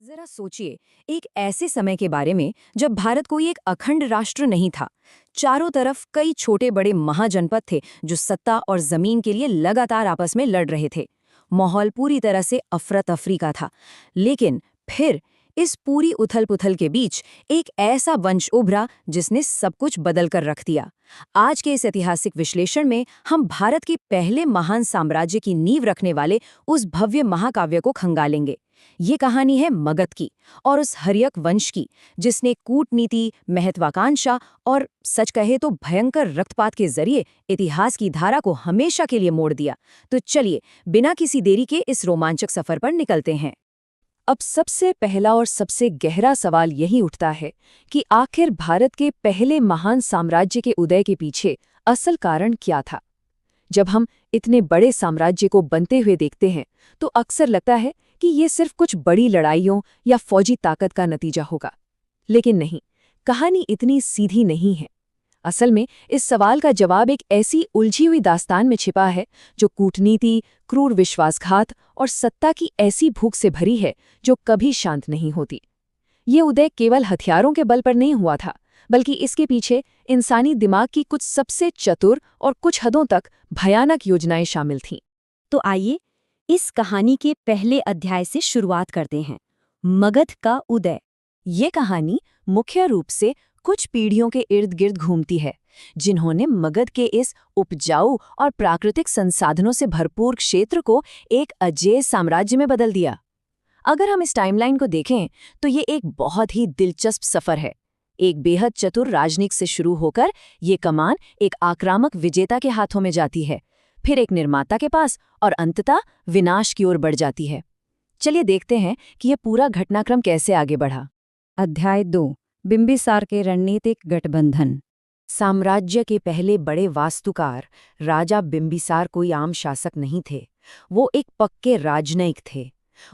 जरा सोचिए, एक ऐसे समय के बारे में जब भारत कोई एक अखंड राष्ट्र नहीं था। चारों तरफ कई छोटे बड़े महाजनपद थे जो सत्ता और जमीन के लिए लगातार आपस में लड़ रहे थे। माहौल पूरी तरह से अफरा तफरी का था। लेकिन फिर इस पूरी उथल पुथल के बीच एक ऐसा वंश उभरा जिसने सब कुछ बदल कर रख दिया। आज के इस ऐतिहासिक विश्लेषण में हम भारत के पहले महान साम्राज्य की नींव रखने वाले उस भव्य महाकाव्य को खंगालेंगे। ये कहानी है मगध की, और उस हर्यक वंश की जिसने कूटनीति, महत्वाकांक्षा और सच कहे तो भयंकर रक्तपात के जरिए इतिहास की धारा को हमेशा के लिए मोड़ दिया। तो चलिए, बिना किसी देरी के इस रोमांचक सफर पर निकलते हैं। अब सबसे पहला और सबसे गहरा सवाल यही उठता है कि आखिर भारत के पहले महान साम्राज्य के उदय के पीछे असल कारण क्या था। जब हम इतने बड़े साम्राज्य को बनते हुए देखते हैं तो अक्सर लगता है कि ये सिर्फ कुछ बड़ी लड़ाइयों या फौजी ताकत का नतीजा होगा। लेकिन नहीं, कहानी इतनी सीधी नहीं है। असल में इस सवाल का जवाब एक ऐसी उलझी हुई दास्तान में छिपा है जो कूटनीति, क्रूर विश्वासघात और सत्ता की ऐसी भूख से भरी है जो कभी शांत नहीं होती। ये उदय केवल हथियारों के बल पर नहीं हुआ था, बल्कि इसके पीछे इंसानी दिमाग की कुछ सबसे चतुर और कुछ हदों तक भयानक योजनाएं शामिल थीं। तो आइए इस कहानी के पहले अध्याय से शुरुआत करते हैं, मगध का उदय। ये कहानी मुख्य रूप से कुछ पीढ़ियों के इर्द गिर्द घूमती है, जिन्होंने मगध के इस उपजाऊ और प्राकृतिक संसाधनों से भरपूर क्षेत्र को एक अजेय साम्राज्य में बदल दिया। अगर हम इस टाइमलाइन को देखें तो ये एक बहुत ही दिलचस्प सफर है। एक बेहद चतुर राजनीति से शुरू होकर ये कमान एक आक्रामक विजेता के हाथों में जाती है, फिर एक निर्माता के पास, और अंततः विनाश की ओर बढ़ जाती है। चलिए देखते हैं कि यह पूरा घटनाक्रम कैसे आगे बढ़ा। अध्याय 2, बिंबिसार के रणनीतिक गठबंधन। साम्राज्य के पहले बड़े वास्तुकार राजा बिंबिसार कोई आम शासक नहीं थे। वो एक पक्के राजनयिक थे।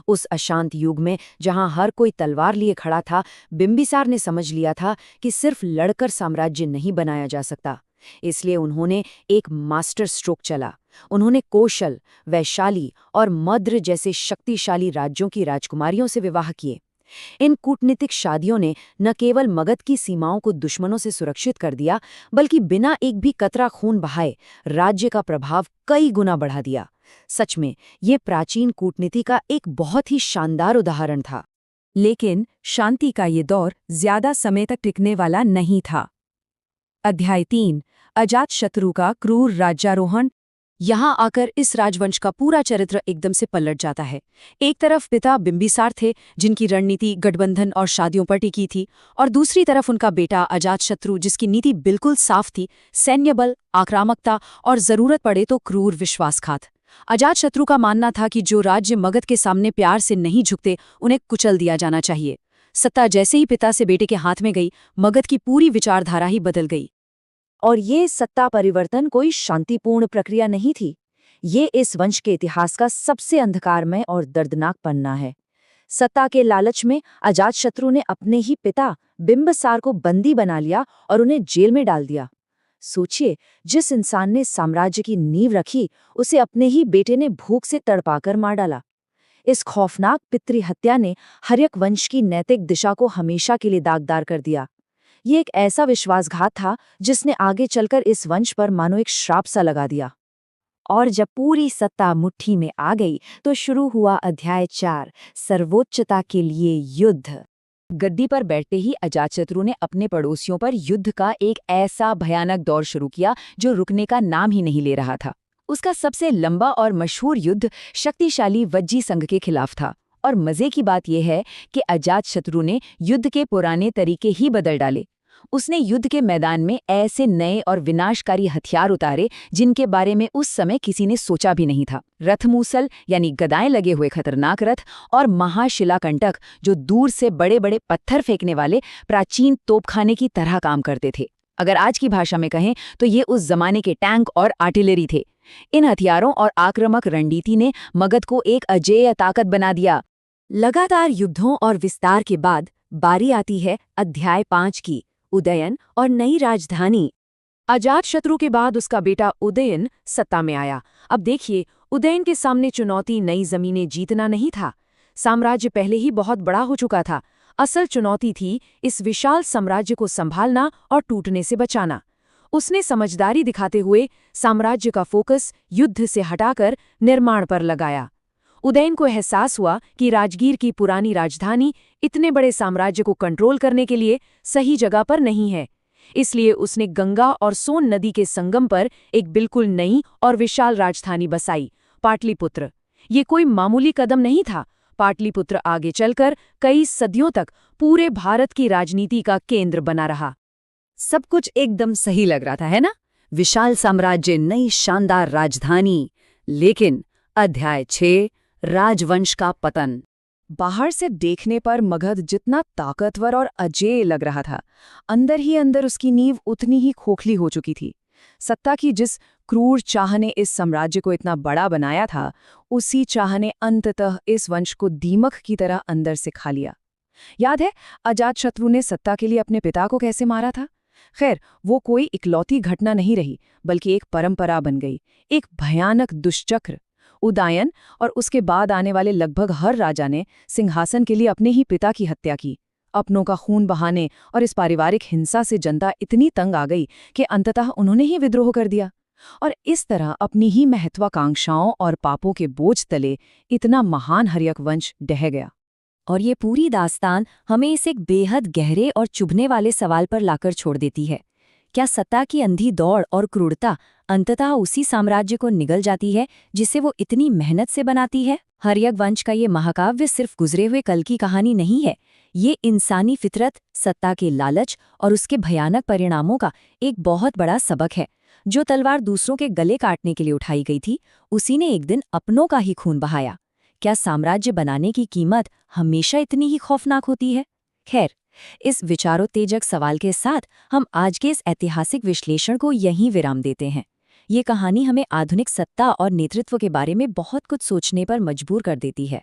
उस अशांत युग में जहां हर कोई तलवार लिए खड़ा था, बिंबिसार ने समझ लिया था कि सिर्फ लड़कर साम्राज्य नहीं बनाया जा सकता। इसलिए उन्होंने एक मास्टर स्ट्रोक चला। उन्होंने कौशल, वैशाली और मद्र जैसे शक्तिशाली राज्यों की राजकुमारियों से विवाह किए। इन कूटनीतिक शादियों ने न केवल मगध की सीमाओं को दुश्मनों से सुरक्षित कर दिया, बल्कि बिना एक भी कतरा खून बहाए राज्य का प्रभाव कई गुना बढ़ा दिया। सच में ये प्राचीन कूटनीति का एक बहुत ही शानदार उदाहरण था। लेकिन शांति का ये दौर ज्यादा समय तक टिकने वाला नहीं था। अध्याय 3, अजातशत्रु का क्रूर राज्यारोहण। यहाँ आकर इस राजवंश का पूरा चरित्र एकदम से पलट जाता है। एक तरफ पिता बिंबिसार थे, जिनकी रणनीति गठबंधन और शादियों पर टिकी थी, और दूसरी तरफ उनका बेटा अजातशत्रु, जिसकी नीति बिल्कुल साफ थी, सैन्य बल, आक्रामकता और जरूरत पड़े तो क्रूर विश्वासघात। अजातशत्रु का मानना था कि जो राज्य मगध के सामने प्यार से नहीं झुकते, उन्हें कुचल दिया जाना चाहिए। सत्ता जैसे ही पिता से बेटे के हाथ में गई, मगध की पूरी विचारधारा ही बदल गई। और ये सत्ता परिवर्तन कोई शांतिपूर्ण प्रक्रिया नहीं थी। ये इस वंश के इतिहास का सबसे अंधकारमय और दर्दनाक पन्ना है। सत्ता के लालच में अजातशत्रु ने अपने ही पिता बिंबिसार को बंदी बना लिया और उन्हें जेल में डाल दिया। सोचिए, जिस इंसान ने साम्राज्य की नींव रखी, उसे अपने ही बेटे ने भूख से तड़पाकर मार डाला। इस खौफनाक पितृहत्या ने हर्यक वंश की नैतिक दिशा को हमेशा के लिए दागदार कर दिया। ये एक ऐसा विश्वासघात था जिसने आगे चलकर इस वंश पर मानो एक श्राप सा लगा दिया। और जब पूरी सत्ता मुट्ठी में आ गई तो शुरू हुआ अध्याय 4, सर्वोच्चता के लिए युद्ध। गद्दी पर बैठते ही अजातशत्रु ने अपने पड़ोसियों पर युद्ध का एक ऐसा भयानक दौर शुरू किया जो रुकने का नाम ही नहीं ले रहा था। उसका सबसे लंबा और मशहूर युद्ध शक्तिशाली वज्जी संघ के खिलाफ था। और मजे की बात यह है कि अजातशत्रु ने युद्ध के पुराने तरीके ही बदल डाले। उसने युद्ध के मैदान में ऐसे नए और विनाशकारी हथियार उतारे जिनके बारे में उस समय किसी ने सोचा भी नहीं था। रथमूसल यानी गदाएं लगे हुए खतरनाक रथ, और महाशिलाकंटक जो दूर से बड़े बड़े पत्थर फेंकने वाले प्राचीन तोपखाने की तरह काम करते थे। अगर आज की भाषा में कहें तो ये उस जमाने के टैंक और आर्टिलरी थे। इन हथियारों और आक्रामक रणनीति ने मगध को एक अजेय ताकत बना दिया। लगातार युद्धों और विस्तार के बाद बारी आती है अध्याय 5 की, उदयन और नई राजधानी। अजातशत्रु के बाद उसका बेटा उदयन सत्ता में आया। अब देखिए, उदयन के सामने चुनौती नई जमीनें जीतना नहीं था। साम्राज्य पहले ही बहुत बड़ा हो चुका था। असल चुनौती थी इस विशाल साम्राज्य को संभालना और टूटने से बचाना। उसने समझदारी दिखाते हुए साम्राज्य का फोकस युद्ध से हटाकर निर्माण पर लगाया। उदयन को एहसास हुआ कि राजगीर की पुरानी राजधानी इतने बड़े साम्राज्य को कंट्रोल करने के लिए सही जगह पर नहीं है। इसलिए उसने गंगा और सोन नदी के संगम पर एक बिल्कुल नई और विशाल राजधानी बसाई, पाटलिपुत्र। ये कोई मामूली कदम नहीं था। पाटलिपुत्र आगे चलकर कई सदियों तक पूरे भारत की राजनीति का केंद्र बना रहा। सब कुछ एकदम सही लग रहा था, है ना? विशाल साम्राज्य, नई शानदार राजधानी। लेकिन अध्याय 6, राजवंश का पतन। बाहर से देखने पर मगध जितना ताकतवर और अजेय लग रहा था, अंदर ही अंदर उसकी नींव उतनी ही खोखली हो चुकी थी। सत्ता की जिस क्रूर चाह ने इस साम्राज्य को इतना बड़ा बनाया था, उसी चाह ने अंततः इस वंश को दीमक की तरह अंदर से खा लिया। याद है अजातशत्रु ने सत्ता के लिए अपने पिता को कैसे मारा था? खैर, वो कोई इकलौती घटना नहीं रही, बल्कि एक परंपरा बन गई, एक भयानक दुष्चक्र। उदयन और उसके बाद आने वाले लगभग हर राजा ने सिंहासन के लिए अपने ही पिता की हत्या की। अपनों का खून बहाने और इस पारिवारिक हिंसा से जनता इतनी तंग आ गई कि अंततः उन्होंने ही विद्रोह कर दिया। और इस तरह अपनी ही महत्वाकांक्षाओं और पापों के बोझ तले इतना महान हर्यक वंश ढह गया। और ये पूरी दास्तान हमें इस एक बेहद गहरे और चुभने वाले सवाल पर लाकर छोड़ देती है। क्या सत्ता की अंधी दौड़ और क्रूरता अंततः उसी साम्राज्य को निगल जाती है जिसे वो इतनी मेहनत से बनाती है? हर्यक वंश का ये महाकाव्य सिर्फ गुजरे हुए कल की कहानी नहीं है। ये इंसानी फितरत, सत्ता के लालच और उसके भयानक परिणामों का एक बहुत बड़ा सबक है। जो तलवार दूसरों के गले काटने के लिए उठाई गई थी, उसी ने एक दिन अपनों का ही खून बहाया। क्या साम्राज्य बनाने की कीमत हमेशा इतनी ही खौफनाक होती है? खैर, इस विचारोत्तेजक सवाल के साथ हम आज के इस ऐतिहासिक विश्लेषण को यहीं विराम देते हैं। ये कहानी हमें आधुनिक सत्ता और नेतृत्व के बारे में बहुत कुछ सोचने पर मजबूर कर देती है।